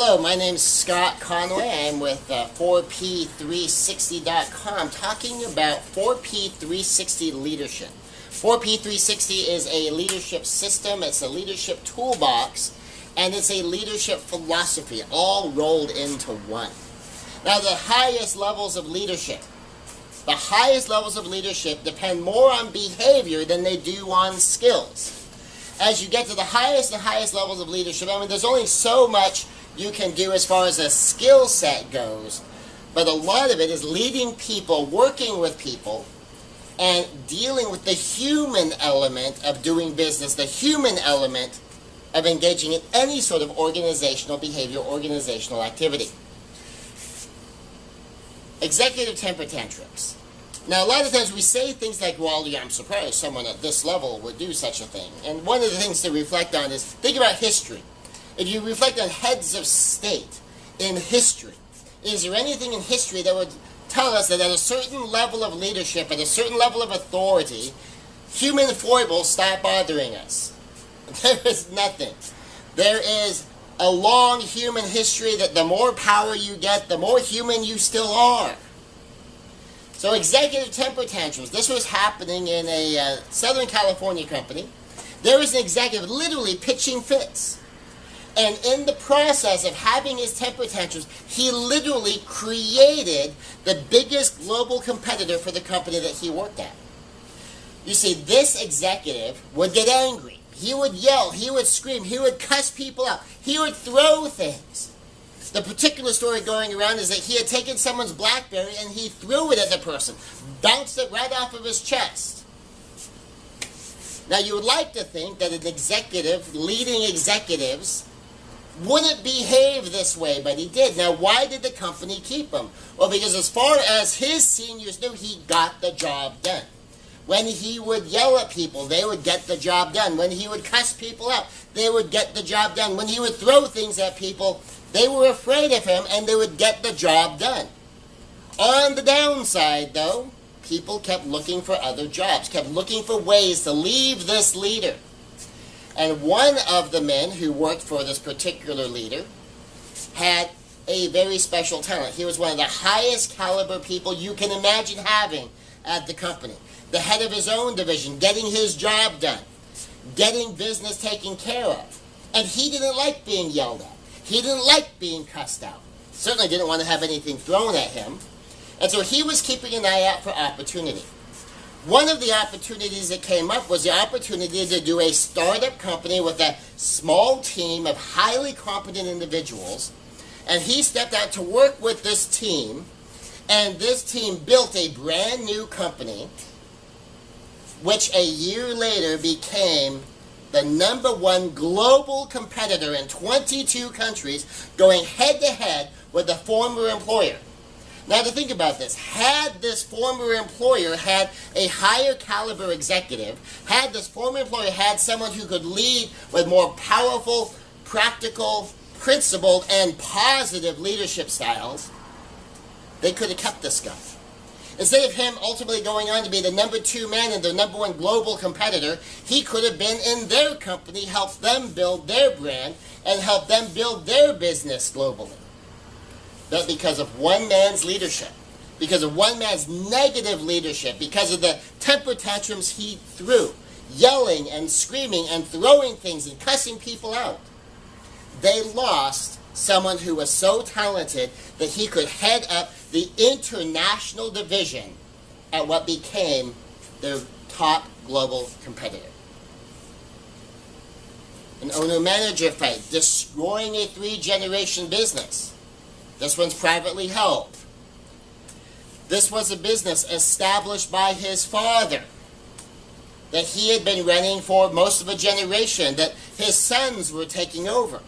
Hello, my name's Scott Conway. I'm with 4P360.com talking about 4P360 leadership. 4P360 is a leadership system, it's a leadership toolbox, and it's a leadership philosophy all rolled into one. Now the highest levels of leadership depend more on behavior than they do on skills. As you get to the highest and highest levels of leadership, I mean, there's only so much you can do as far as a skill set goes, but a lot of it is leading people, working with people, and dealing with the human element of doing business, the human element of engaging in any sort of organizational behavior, organizational activity. Executive temper tantrums. Now, a lot of times we say things like, well, yeah, I'm surprised someone at this level would do such a thing. And one of the things to reflect on is, think about history. If you reflect on heads of state in history, is there anything in history that would tell us that at a certain level of leadership, at a certain level of authority, human foibles stop bothering us? There is nothing. There is a long human history that the more power you get, the more human you still are. So executive temper tantrums, this was happening in a Southern California company. There was an executive literally pitching fits. And in the process of having his temper tantrums, he literally created the biggest global competitor for the company that he worked at. You see, this executive would get angry. He would yell, he would scream, he would cuss people out, he would throw things. The particular story going around is that he had taken someone's BlackBerry and he threw it at the person, bounced it right off of his chest. Now you would like to think that an executive, leading executives, wouldn't behave this way, but he did. Now why did the company keep him? Well, because as far as his seniors knew, he got the job done. When he would yell at people, they would get the job done. When he would cuss people out, they would get the job done. When he would throw things at people, they were afraid of him and they would get the job done. On the downside, though, people kept looking for other jobs, kept looking for ways to leave this leader. And one of the men who worked for this particular leader had a very special talent. He was one of the highest caliber people you can imagine having at the company. The head of his own division, getting his job done, getting business taken care of. And he didn't like being yelled at. He didn't like being cussed out. Certainly didn't want to have anything thrown at him. And so he was keeping an eye out for opportunity. One of the opportunities that came up was the opportunity to do a startup company with a small team of highly competent individuals. And he stepped out to work with this team. And this team built a brand new company, which a year later became the #1 global competitor in 22 countries, going head-to-head with the former employer. Now to think about this, had this former employer had a higher caliber executive, had this former employer had someone who could lead with more powerful, practical, principled, and positive leadership styles, they could have kept this guy. Instead of him ultimately going on to be the #2 man and the #1 global competitor, he could have been in their company, helped them build their brand, and helped them build their business globally. But because of one man's leadership, because of one man's negative leadership, because of the temper tantrums he threw, yelling and screaming and throwing things and cussing people out, they lost someone who was so talented that he could head up the international division at what became their top global competitor. An owner-manager fight, destroying a 3-generation business. This one's privately held. This was a business established by his father that he had been running for most of a generation, that his sons were taking over.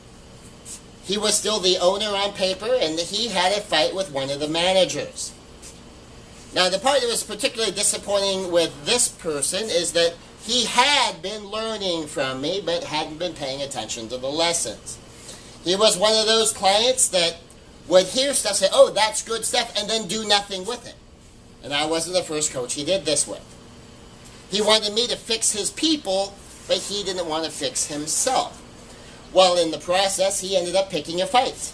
He was still the owner on paper, and he had a fight with one of the managers. Now, the part that was particularly disappointing with this person is that he had been learning from me, but hadn't been paying attention to the lessons. He was one of those clients that would hear stuff, say, oh, that's good stuff, and then do nothing with it. And I wasn't the first coach he did this with. He wanted me to fix his people, but he didn't want to fix himself. Well, in the process, he ended up picking a fight.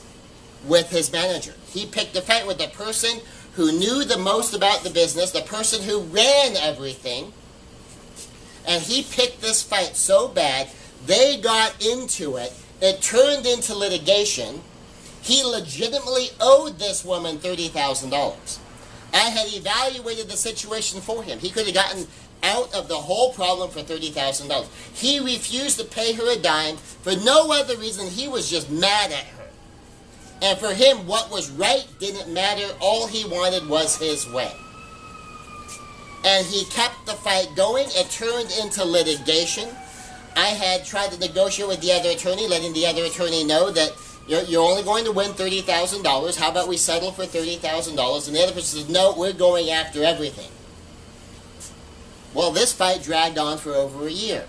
with his manager. He picked a fight with the person who knew the most about the business, the person who ran everything. And he picked this fight so bad, they got into it. It turned into litigation. He legitimately owed this woman $30,000. I had evaluated the situation for him. He could have gotten out of the whole problem for $30,000. He refused to pay her a dime for no other reason. He was just mad at her. And for him, what was right didn't matter. All he wanted was his way. And he kept the fight going. It turned into litigation. I had tried to negotiate with the other attorney, letting the other attorney know that you're only going to win $30,000. How about we settle for $30,000? And the other person says, no, we're going after everything. Well, this fight dragged on for over a year.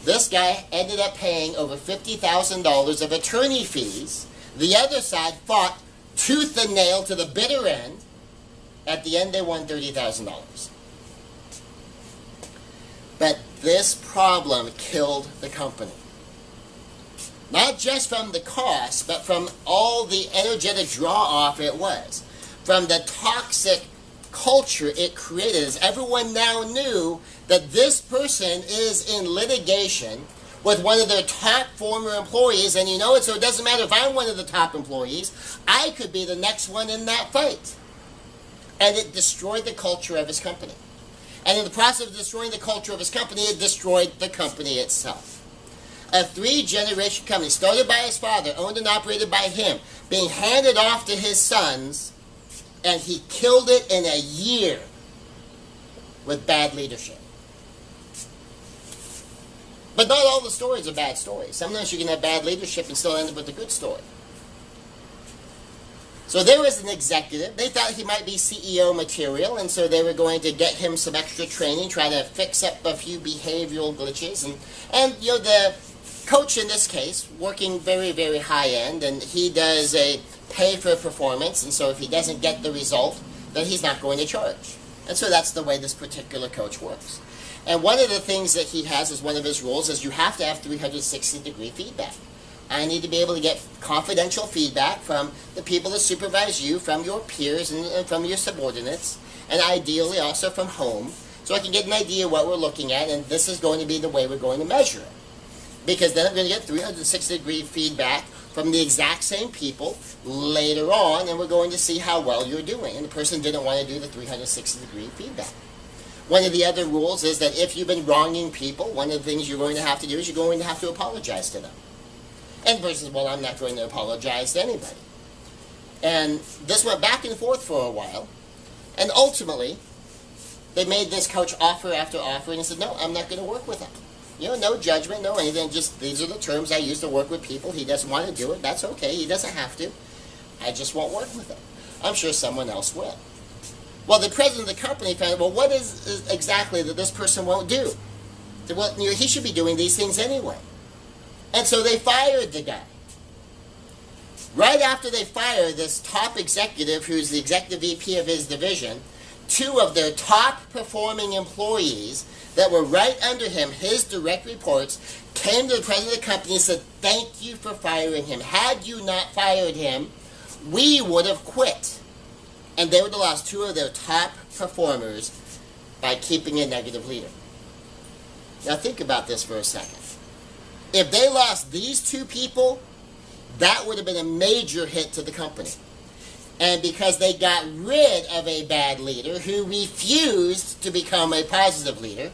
This guy ended up paying over $50,000 of attorney fees. The other side fought tooth and nail to the bitter end. At the end, they won $30,000. But this problem killed the company. Not just from the cost, but from all the energetic draw-off it was. From the toxic culture it created, as everyone now knew that this person is in litigation with one of their top former employees, and you know it, so it doesn't matter if I'm one of the top employees, I could be the next one in that fight. And it destroyed the culture of his company. And in the process of destroying the culture of his company, it destroyed the company itself. A 3-generation company started by his father, owned and operated by him, being handed off to his sons, and he killed it in a year with bad leadership. But not all the stories are bad stories. Sometimes you can have bad leadership and still end up with a good story. So there was an executive. They thought he might be CEO material, and so they were going to get him some extra training, try to fix up a few behavioral glitches. And you know, the coach in this case, working very, very high end, and he does a pay for performance, and so if he doesn't get the result, then he's not going to charge. And so that's the way this particular coach works. And one of the things that he has as one of his rules is you have to have 360-degree feedback. I need to be able to get confidential feedback from the people that supervise you, from your peers and from your subordinates, and ideally also from home, so I can get an idea of what we're looking at, and this is going to be the way we're going to measure it. Because then I'm going to get 360-degree feedback from the exact same people later on, and we're going to see how well you're doing. And the person didn't want to do the 360-degree feedback. One of the other rules is that if you've been wronging people, one of the things you're going to have to do is you're going to have to apologize to them. And the person says, well, I'm not going to apologize to anybody. And this went back and forth for a while. And ultimately, they made this coach offer after offer, and he said, no, I'm not going to work with him. You know, no judgment, no anything, just these are the terms I use to work with people. He doesn't want to do it, that's okay, he doesn't have to. I just won't work with him. I'm sure someone else will. Well, the president of the company found, well, what is exactly that this person won't do? Well, you know, he should be doing these things anyway. And so they fired the guy. Right after they fired this top executive, who's the executive VP of his division, 2 of their top performing employees that were right under him, his direct reports, came to the president of the company and said, thank you for firing him. Had you not fired him, we would have quit. And they would have lost 2 of their top performers by keeping a negative leader. Now think about this for a second. If they lost these 2 people, that would have been a major hit to the company. And because they got rid of a bad leader who refused to become a positive leader,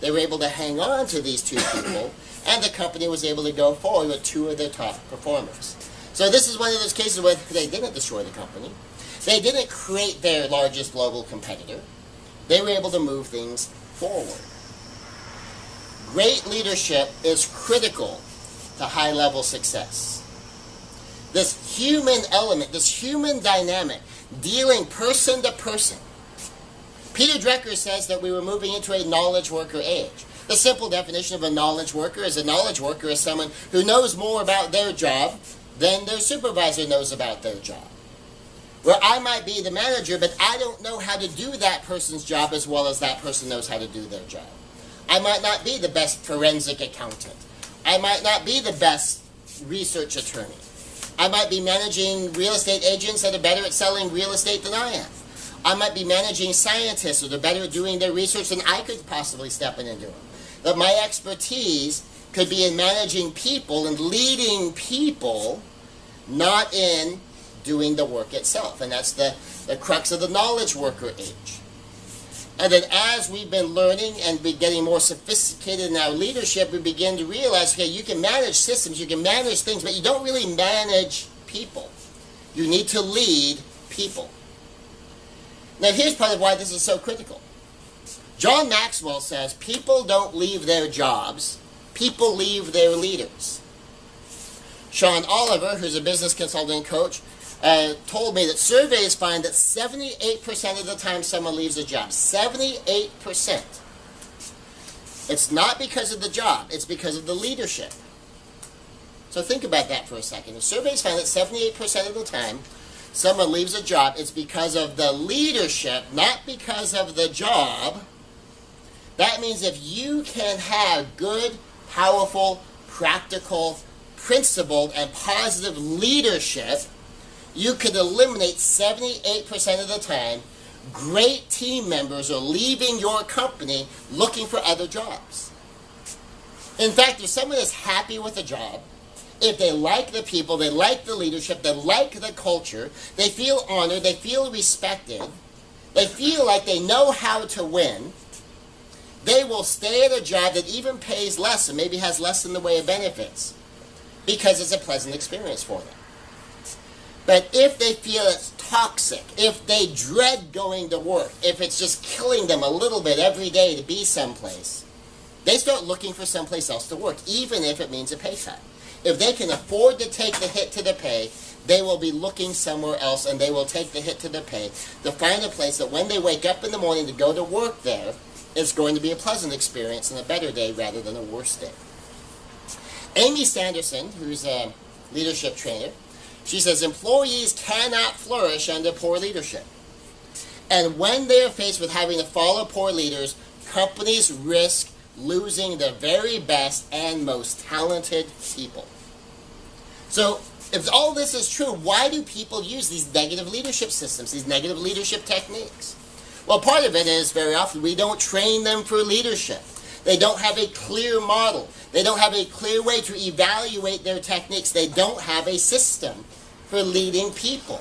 they were able to hang on to these 2 people, and the company was able to go forward with 2 of their top performers. So this is one of those cases where they didn't destroy the company. They didn't create their largest global competitor. They were able to move things forward. Great leadership is critical to high-level success. This human element, this human dynamic, dealing person to person. Peter Drucker says that we were moving into a knowledge worker age. The simple definition of a knowledge worker is someone who knows more about their job than their supervisor knows about their job. Where I might be the manager, but I don't know how to do that person's job as well as that person knows how to do their job. I might not be the best forensic accountant. I might not be the best research attorney. I might be managing real estate agents that are better at selling real estate than I am. I might be managing scientists that are better at doing their research than I could possibly step in and do it. But my expertise could be in managing people and leading people, not in doing the work itself. And that's the crux of the knowledge worker age. And then as we've been learning and be getting more sophisticated in our leadership, we begin to realize, okay, you can manage systems, you can manage things, but you don't really manage people. You need to lead people. Now here's part of why this is so critical. John Maxwell says people don't leave their jobs, people leave their leaders. Sean Oliver, who's a business consultant coach, told me that surveys find that 78% of the time someone leaves a job. 78%. It's not because of the job, it's because of the leadership. So think about that for a second. The surveys find that 78% of the time someone leaves a job, it's because of the leadership, not because of the job. That means if you can have good, powerful, practical, principled, and positive leadership, you could eliminate 78% of the time great team members are leaving your company looking for other jobs. In fact, if someone is happy with a job, if they like the people, they like the leadership, they like the culture, they feel honored, they feel respected, they feel like they know how to win, they will stay at a job that even pays less and maybe has less in the way of benefits because it's a pleasant experience for them. But if they feel it's toxic, if they dread going to work, if it's just killing them a little bit every day to be someplace, they start looking for someplace else to work, even if it means a pay cut. If they can afford to take the hit to the pay, they will be looking somewhere else and they will take the hit to the pay to find a place that when they wake up in the morning to go to work there, it's going to be a pleasant experience and a better day rather than a worse day. Amy Sanderson, who's a leadership trainer, she says employees cannot flourish under poor leadership. And when they are faced with having to follow poor leaders, companies risk losing the very best and most talented people. So, if all this is true, why do people use these negative leadership systems, these negative leadership techniques? Well, part of it is very often we don't train them for leadership. They don't have a clear model. They don't have a clear way to evaluate their techniques. They don't have a system for leading people.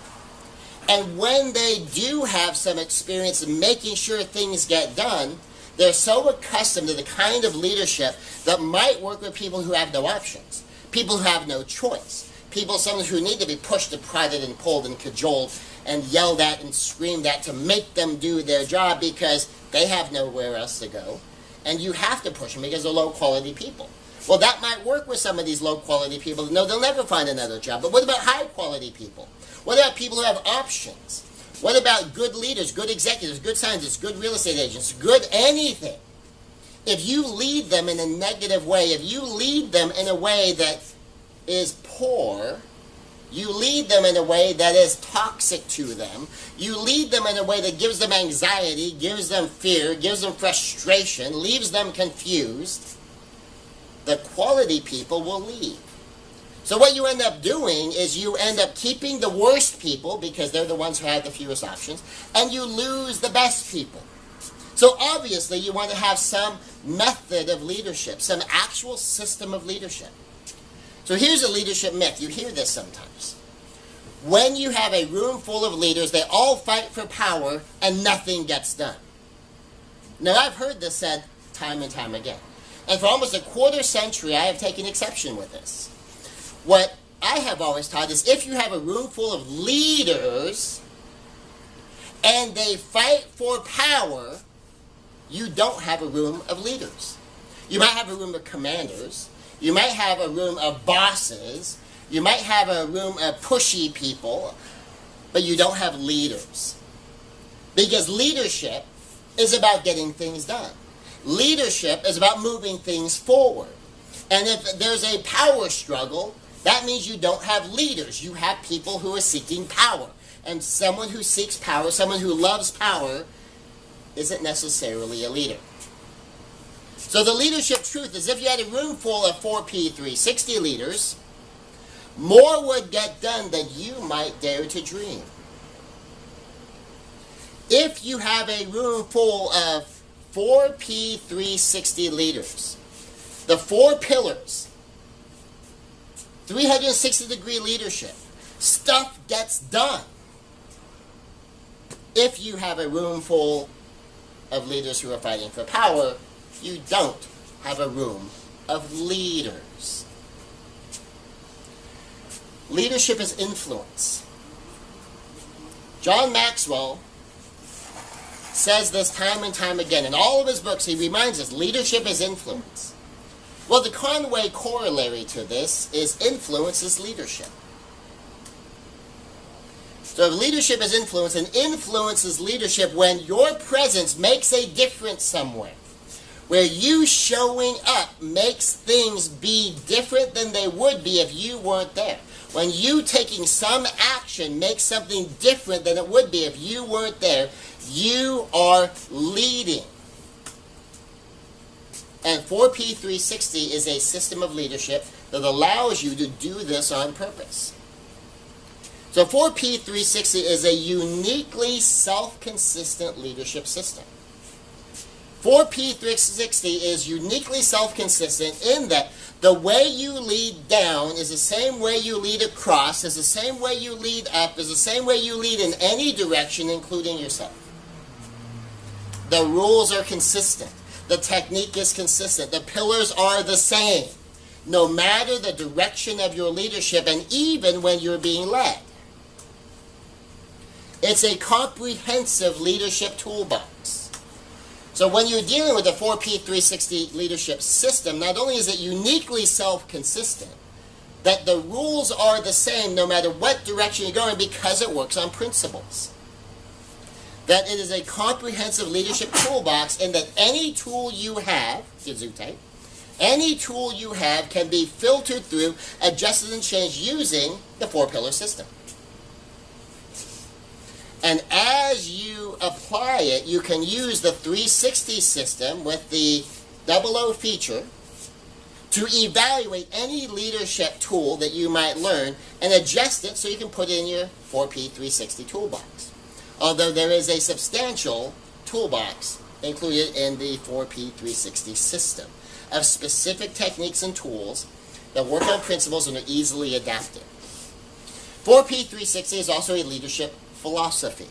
And when they do have some experience in making sure things get done, they're so accustomed to the kind of leadership that might work with people who have no options, people who have no choice, people some who need to be pushed and prodded and pulled and cajoled and yelled at and screamed at to make them do their job because they have nowhere else to go. And you have to push them because they're low-quality people. Well, that might work with some of these low-quality people. No, they'll never find another job. But what about high-quality people? What about people who have options? What about good leaders, good executives, good scientists, good real estate agents, good anything? If you lead them in a negative way, if you lead them in a way that is poor, you lead them in a way that is toxic to them, you lead them in a way that gives them anxiety, gives them fear, gives them frustration, leaves them confused, the quality people will leave. So what you end up doing is you end up keeping the worst people because they're the ones who have the fewest options, and you lose the best people. So obviously you want to have some method of leadership, some actual system of leadership. So here's a leadership myth. You hear this sometimes. When you have a room full of leaders, they all fight for power and nothing gets done. Now I've heard this said time and time again. And for almost a quarter century I have taken exception with this. What I have always taught is if you have a room full of leaders and they fight for power, you don't have a room of leaders. You might have a room of commanders. You might have a room of bosses. You might have a room of pushy people, but you don't have leaders. Because leadership is about getting things done. Leadership is about moving things forward. And if there's a power struggle, that means you don't have leaders. You have people who are seeking power. And someone who seeks power, someone who loves power, isn't necessarily a leader. So the leadership truth is if you had a room full of 4P360 leaders, more would get done than you might dare to dream. If you have a room full of 4P360 leaders, the 4 pillars, 360-degree leadership, stuff gets done. If you have a room full of leaders who are fighting for power, you don't have a room of leaders. Leadership is influence. John Maxwell says this time and time again. In all of his books, he reminds us leadership is influence. Well, the Conway corollary to this is influence is leadership. So if leadership is influence, and influence is leadership when your presence makes a difference somewhere, where you showing up makes things be different than they would be if you weren't there. When you taking some action makes something different than it would be if you weren't there, you are leading. And 4P360 is a system of leadership that allows you to do this on purpose. So 4P360 is a uniquely self-consistent leadership system. 4P360 is uniquely self-consistent in that the way you lead down is the same way you lead across, is the same way you lead up, is the same way you lead in any direction, including yourself. The rules are consistent. The technique is consistent. The pillars are the same, no matter the direction of your leadership and even when you're being led. It's a comprehensive leadership toolbox. So when you're dealing with the 4P360 leadership system, not only is it uniquely self-consistent, that the rules are the same no matter what direction you're going because it works on principles. That it is a comprehensive leadership toolbox in that any tool you have, Gesundheit, any tool you have can be filtered through, adjusted and changed using the 4-pillar system. And as you apply it, you can use the 360 system with the 00 feature to evaluate any leadership tool that you might learn and adjust it so you can put it in your 4P360 toolbox. Although there is a substantial toolbox included in the 4P360 system of specific techniques and tools that work on principles and are easily adapted. 4P360 is also a leadership philosophy.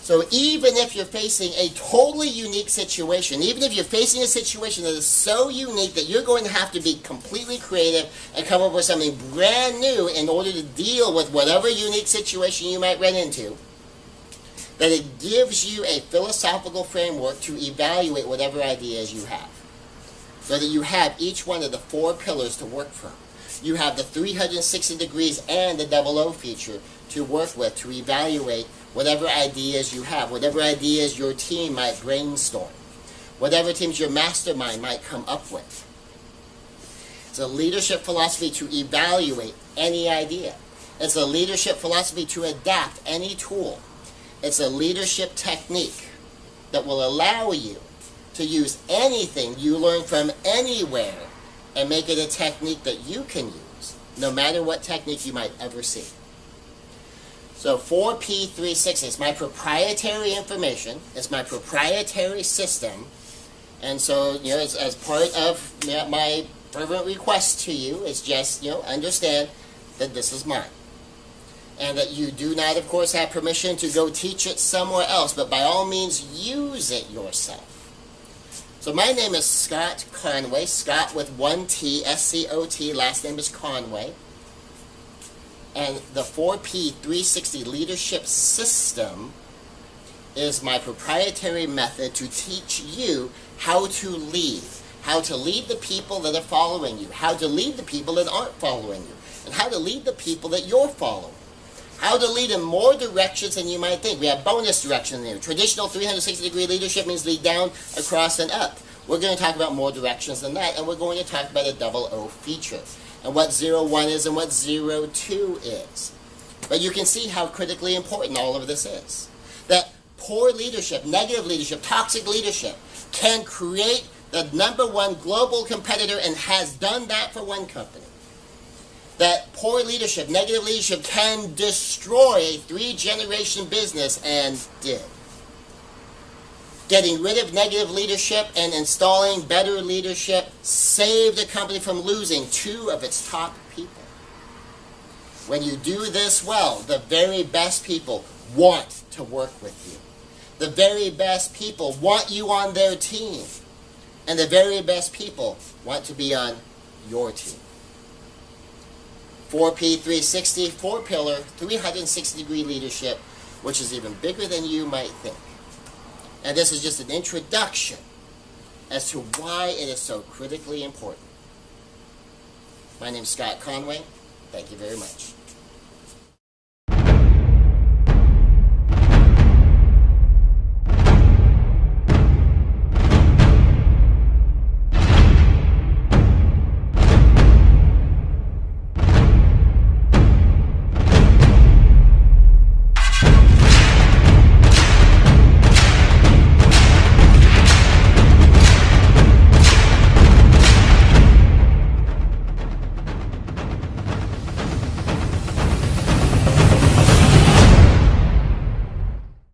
So even if you're facing a totally unique situation, even if you're facing a situation that is so unique that you're going to have to be completely creative and come up with something brand new in order to deal with whatever unique situation you might run into, that it gives you a philosophical framework to evaluate whatever ideas you have. So that you have each one of the 4 pillars to work from. You have the 360 degrees and the 00 feature to work with to evaluate whatever ideas you have, whatever ideas your team might brainstorm, whatever teams your mastermind might come up with. It's a leadership philosophy to evaluate any idea. It's a leadership philosophy to adapt any tool. It's a leadership technique that will allow you to use anything you learn from anywhere and make it a technique that you can use, no matter what technique you might ever see. So 4P360 is my proprietary information, it's my proprietary system, and so, as part of my fervent request to you is just, understand that this is mine. And that you do not, of course, have permission to go teach it somewhere else, but by all means, use it yourself. So my name is Scott Conway, Scott with 1 T, S-C-O-T, last name is Conway. And the 4P360 leadership system is my proprietary method to teach you how to lead the people that are following you, how to lead the people that aren't following you, and how to lead the people that you're following. How to lead in more directions than you might think. We have bonus directions here. Traditional 360-degree leadership means lead down, across, and up. We're going to talk about more directions than that, and we're going to talk about a 00 feature, and what 01 is and what 02 is. But you can see how critically important all of this is. That poor leadership, negative leadership, toxic leadership can create the #1 global competitor and has done that for one company. that poor leadership, negative leadership, can destroy a 3-generation business, and did. Getting rid of negative leadership and installing better leadership saved the company from losing 2 of its top people. When you do this well, the very best people want to work with you. The very best people want you on their team. And the very best people want to be on your team. 4P360, 4-pillar, 360-degree leadership, which is even bigger than you might think. And this is just an introduction as to why it is so critically important. My name is Scott Conway. Thank you very much.